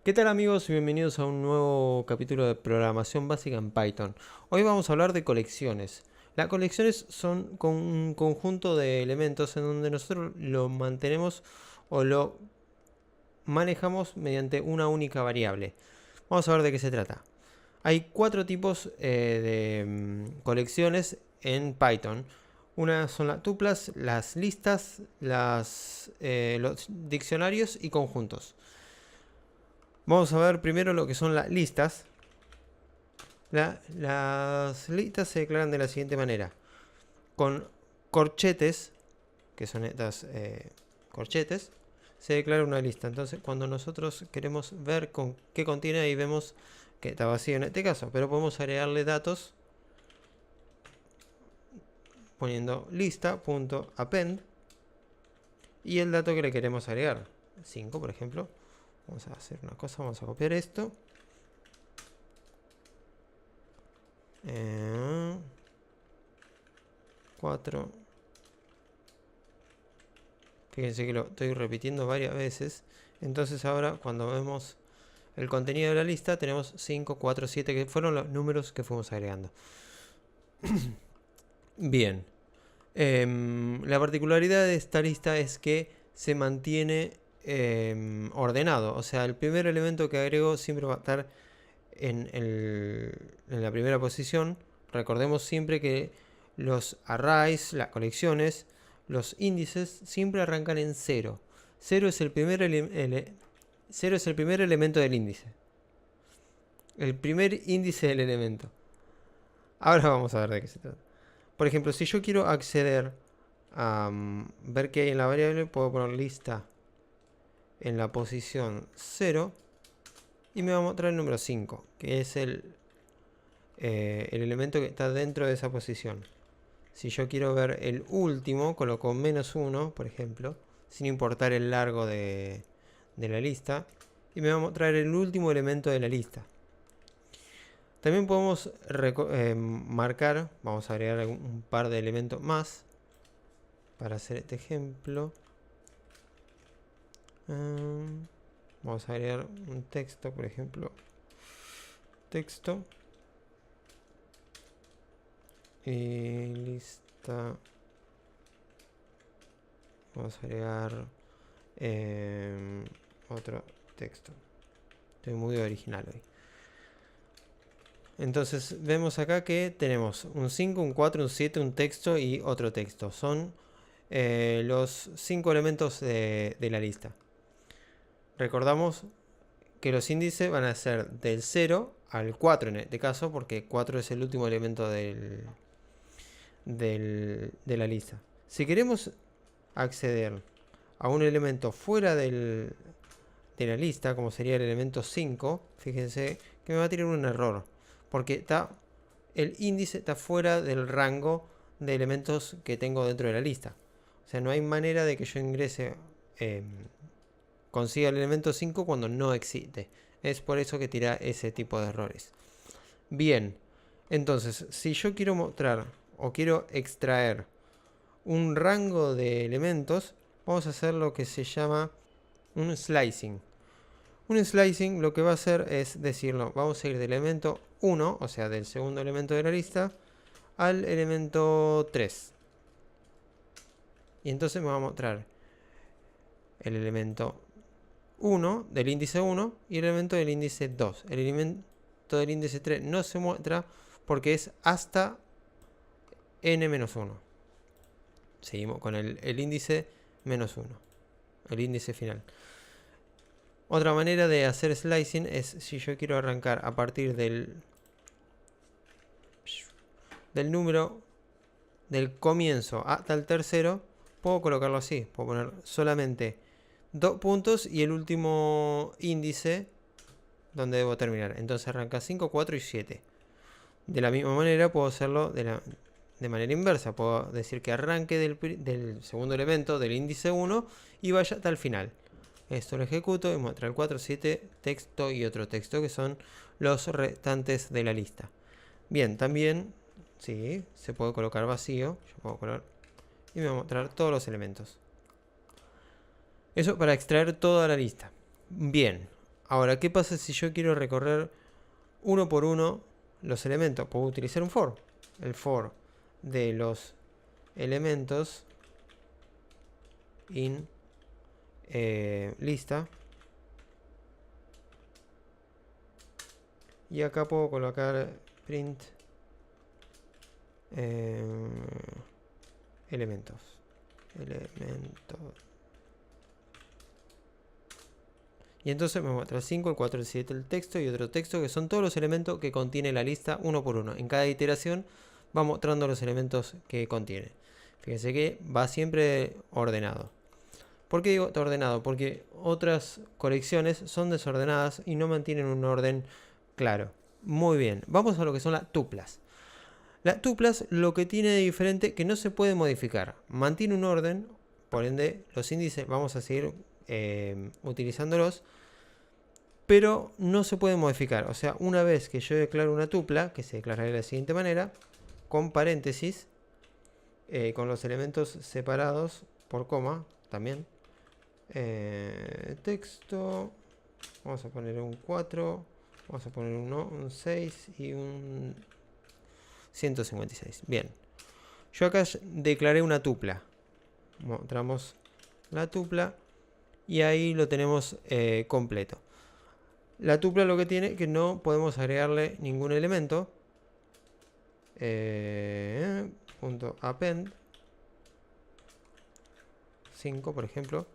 ¿Qué tal amigos? Bienvenidos a un nuevo capítulo de programación básica en Python. Hoy vamos a hablar de colecciones. Las colecciones son un conjunto de elementos en donde nosotros lo mantenemos o lo manejamos mediante una única variable. Vamos a ver de qué se trata. Hay cuatro tipos de colecciones en Python. Una son las tuplas, las listas, los diccionarios y conjuntos. Vamos a ver primero lo que son las listas. Las listas se declaran de la siguiente manera. Con corchetes, que son estas corchetes, se declara una lista. Entonces, cuando nosotros queremos ver con qué contiene, ahí vemos que está vacío en este caso. Pero podemos agregarle datos poniendo lista.append y el dato que le queremos agregar. 5, por ejemplo. Vamos a hacer una cosa, vamos a copiar esto. 4. Fíjense que lo estoy repitiendo varias veces. Entonces ahora cuando vemos el contenido de la lista tenemos 5, 4, 7 que fueron los números que fuimos agregando. Bien. La particularidad de esta lista es que se mantiene ordenado. O sea, el primer elemento que agrego siempre va a estar en la primera posición. Recordemos siempre que los arrays, las colecciones, los índices siempre arrancan en 0. 0 es el primer elemento del índice. El primer índice del elemento. Ahora vamos a ver de qué se trata. Por ejemplo, si yo quiero acceder a ver qué hay en la variable, puedo poner lista en la posición 0 y me va a mostrar el número 5, que es el elemento que está dentro de esa posición. Si yo quiero ver el último, coloco -1, por ejemplo, sin importar el largo de la lista, y me va a mostrar el último elemento de la lista. También podemos marcar, vamos a agregar un par de elementos más para hacer este ejemplo. Vamos a agregar un texto, por ejemplo, texto. Y lista. Vamos a agregar otro texto. Estoy muy original hoy. Entonces vemos acá que tenemos un 5, un 4, un 7, un texto y otro texto. Son los 5 elementos de la lista. Recordamos que los índices van a ser del 0 al 4 en este caso, porque 4 es el último elemento de la lista. Si queremos acceder a un elemento fuera de la lista, como sería el elemento 5, fíjense que me va a tirar un error, porque el índice está fuera del rango de elementos que tengo dentro de la lista. O sea, no hay manera de que yo ingrese, consiga el elemento 5 cuando no existe. Es por eso que tira ese tipo de errores. Bien, entonces, si yo quiero mostrar o quiero extraer un rango de elementos, vamos a hacer lo que se llama un slicing. Un slicing lo que va a hacer es decirlo, vamos a ir del elemento 1, o sea, del segundo elemento de la lista, al elemento 3. Y entonces me va a mostrar el elemento 1 del índice 1 y el elemento del índice 2. El elemento del índice 3 no se muestra porque es hasta n-1. Seguimos con el índice -1, el índice final. Otra manera de hacer slicing es si yo quiero arrancar a partir del número del comienzo hasta el tercero, puedo colocarlo así. Puedo poner solamente 2 puntos y el último índice donde debo terminar. Entonces arranca 5, 4 y 7. De la misma manera puedo hacerlo de manera inversa. Puedo decir que arranque del segundo elemento del índice 1 y vaya hasta el final. Esto lo ejecuto y muestra el 4, 7, texto y otro texto, que son los restantes de la lista. Bien, también sí, se puede colocar vacío. Yo puedo colocar y me va a mostrar todos los elementos. Eso para extraer toda la lista. Bien, Ahora, ¿qué pasa si yo quiero recorrer uno por uno los elementos? Puedo utilizar un for. El for de los elementos in lista. Y acá puedo colocar print elementos. Y entonces me muestra el 5, el 4, el 7, el texto y otro texto, que son todos los elementos que contiene la lista uno por uno. En cada iteración va mostrando los elementos que contiene. Fíjense que va siempre ordenado. ¿Por qué digo ordenado? Porque otras colecciones son desordenadas y no mantienen un orden claro. Muy bien, vamos a lo que son las tuplas. Las tuplas lo que tiene de diferente que no se puede modificar. Mantiene un orden, por ende los índices vamos a seguir utilizándolos, pero no se puede modificar. O sea, una vez que yo declaro una tupla, que se declarará de la siguiente manera, con paréntesis, con los elementos separados por coma también. Texto, vamos a poner un 4, vamos a poner un 6 y un 156. Bien, yo acá declaré una tupla. Mostramos la tupla y ahí lo tenemos completo. La tupla lo que tiene es que no podemos agregarle ningún elemento. Punto append 5, por ejemplo.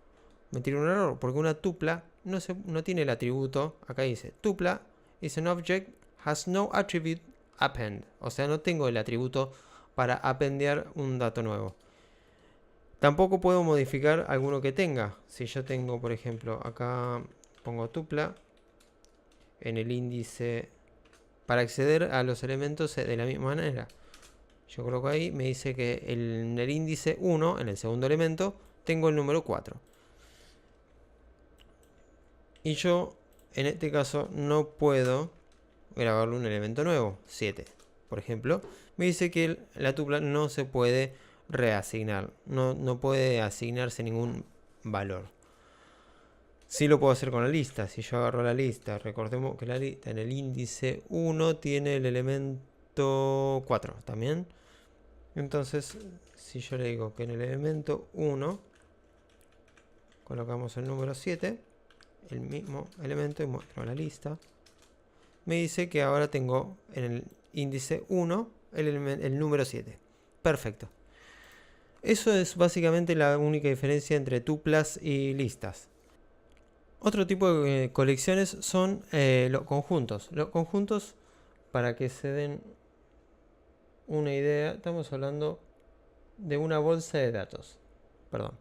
Me tira un error porque una tupla no tiene el atributo. Acá dice tupla is an object has no attribute append. O sea, no tengo el atributo para appendear un dato nuevo. Tampoco puedo modificar alguno que tenga. Si yo tengo, por ejemplo, acá pongo tupla en el índice para acceder a los elementos de la misma manera. Yo coloco ahí, me dice que en el índice 1, en el segundo elemento, tengo el número 4. Y yo, en este caso, no puedo grabarle un elemento nuevo, 7. Por ejemplo, me dice que la tupla no se puede reasignar. No puede asignarse ningún valor. Sí lo puedo hacer con la lista. Si yo agarro la lista, recordemos que la lista en el índice 1 tiene el elemento 4 también. Entonces, si yo le digo que en el elemento 1 colocamos el número 7, el mismo elemento, y muestro la lista, me dice que ahora tengo en el índice 1 el número 7. Perfecto. Eso es básicamente la única diferencia entre tuplas y listas. Otro tipo de colecciones son los conjuntos. Los conjuntos, para que se den una idea, estamos hablando de una bolsa de datos. Perdón.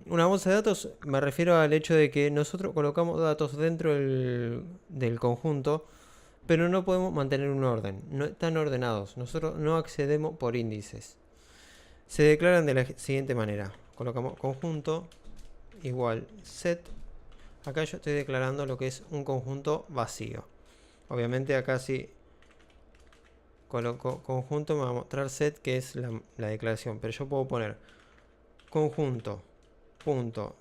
Una bolsa de datos, me refiero al hecho de que nosotros colocamos datos dentro del conjunto, pero no podemos mantener un orden. No están ordenados. Nosotros no accedemos por índices. Se declaran de la siguiente manera. Colocamos conjunto igual set. Acá yo estoy declarando lo que es un conjunto vacío. Obviamente acá si coloco conjunto me va a mostrar set, que es la declaración. Pero yo puedo poner conjunto punto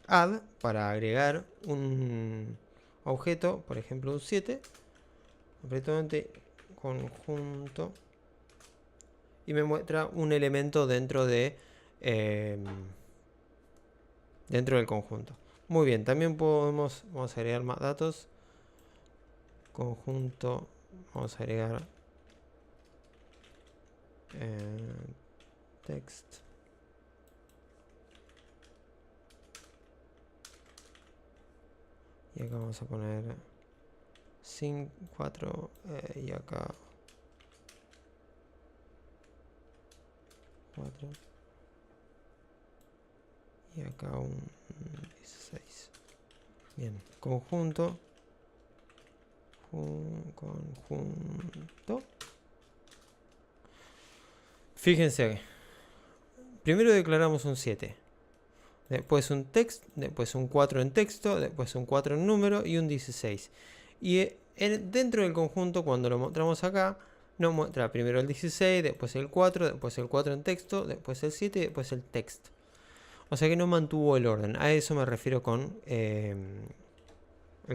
add para agregar un objeto, por ejemplo un 7. Completamente conjunto. Y me muestra un elemento dentro del conjunto. Muy bien, también vamos a agregar más datos. Conjunto, vamos a agregar text. Y acá vamos a poner 5, 4 y acá 4 y acá un 16. Bien, conjunto fíjense, primero declaramos un 7, después un text, después un 4 en texto, después un 4 en número y un 16. Y dentro del conjunto, cuando lo mostramos acá, nos muestra primero el 16, después el 4, después el 4 en texto, después el 7 y después el text. O sea que no mantuvo el orden. A eso me refiero con el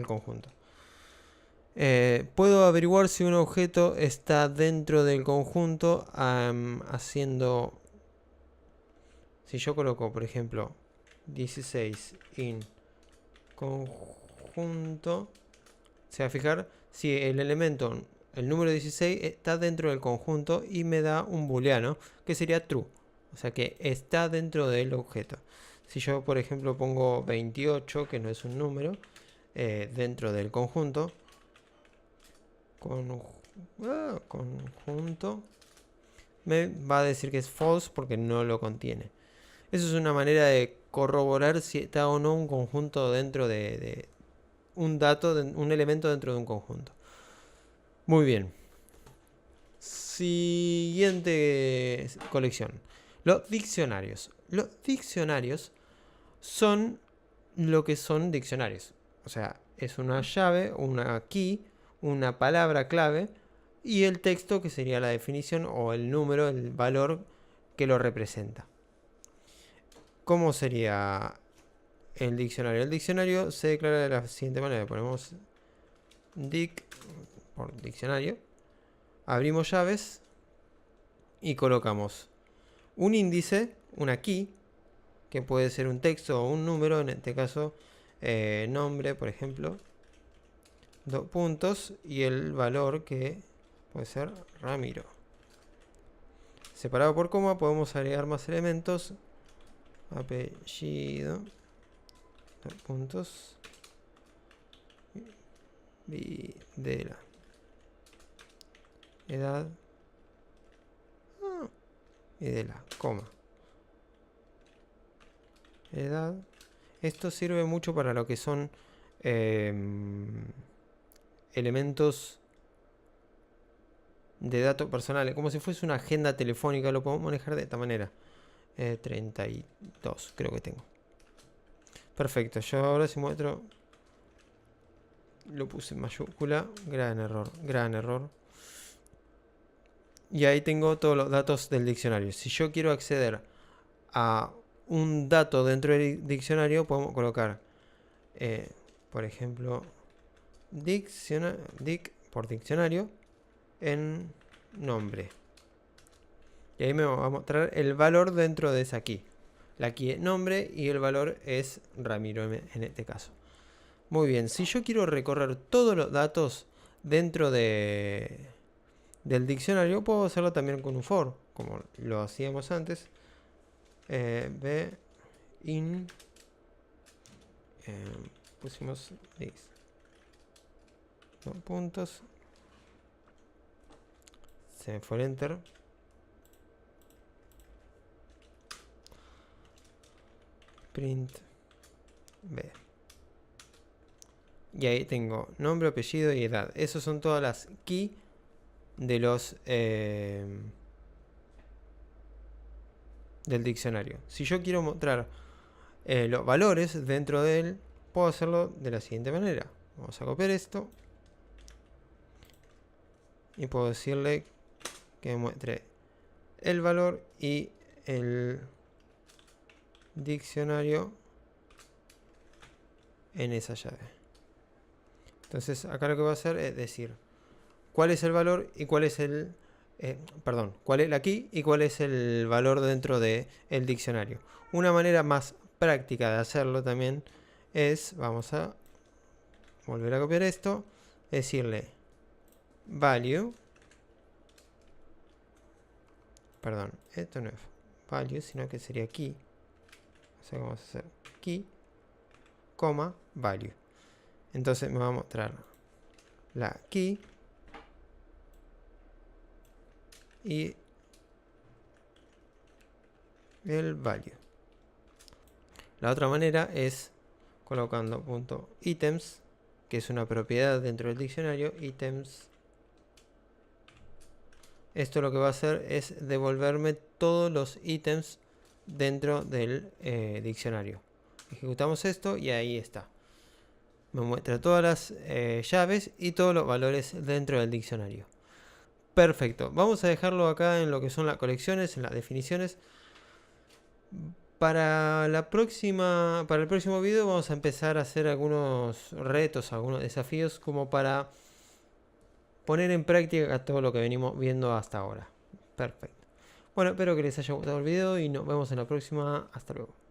conjunto. Puedo averiguar si un objeto está dentro del conjunto haciendo... Si yo coloco, por ejemplo, 16 in conjunto, se va a fijar si el elemento, el número 16, está dentro del conjunto y me da un booleano que sería true. O sea que está dentro del objeto. Si yo, por ejemplo, pongo 28, que no es un número, dentro del conjunto, conjunto, me va a decir que es false porque no lo contiene. Eso es una manera de corroborar si está o no un conjunto dentro de un dato, un elemento dentro de un conjunto. Muy bien. Siguiente colección. Los diccionarios. Los diccionarios son lo que son diccionarios. O sea, es una llave, una key, una palabra clave y el texto que sería la definición o el número, el valor que lo representa. ¿Cómo sería el diccionario? El diccionario se declara de la siguiente manera. Ponemos dic por diccionario. Abrimos llaves y colocamos un índice, una key, que puede ser un texto o un número, en este caso nombre, por ejemplo, 2 puntos, y el valor que puede ser Ramiro. Separado por coma podemos agregar más elementos, apellido, 2 puntos, Videla, edad, Videla, coma, edad. Esto sirve mucho para lo que son elementos de datos personales, como si fuese una agenda telefónica. Lo podemos manejar de esta manera. 32 creo que tengo. Perfecto, yo ahora si muestro, lo puse en mayúscula, gran error. Y ahí tengo todos los datos del diccionario. Si yo quiero acceder a un dato dentro del diccionario, podemos colocar, por ejemplo, dic por diccionario en nombre. Y ahí me va a mostrar el valor dentro de esa key. La key es nombre y el valor es Ramiro en este caso. Muy bien, si yo quiero recorrer todos los datos dentro del diccionario, puedo hacerlo también con un for, como lo hacíamos antes. B in pusimos 10 puntos, se me fue el enter, print B, y ahí tengo nombre, apellido y edad. Esas son todas las key de los del diccionario. Si yo quiero mostrar los valores dentro de él, puedo hacerlo de la siguiente manera. Vamos a copiar esto y puedo decirle que me muestre el valor y el diccionario en esa llave. Entonces acá lo que va a hacer es decir cuál es el valor y cuál es el cuál es la key y cuál es el valor dentro del diccionario. Una manera más práctica de hacerlo también es, vamos a volver a copiar esto, decirle value, perdón, esto no es value, sino que sería key, o sea que vamos a hacer key, coma, value. Entonces me va a mostrar la key y el value. La otra manera es colocando punto items, que es una propiedad dentro del diccionario, items. Esto lo que va a hacer es devolverme todos los ítems dentro del diccionario. Ejecutamos esto y ahí está. Me muestra todas las llaves y todos los valores dentro del diccionario. Perfecto. Vamos a dejarlo acá en lo que son las colecciones, en las definiciones. para el próximo video vamos a empezar a hacer algunos retos, algunos desafíos como para poner en práctica todo lo que venimos viendo hasta ahora. Perfecto. Bueno, espero que les haya gustado el video y nos vemos en la próxima. Hasta luego.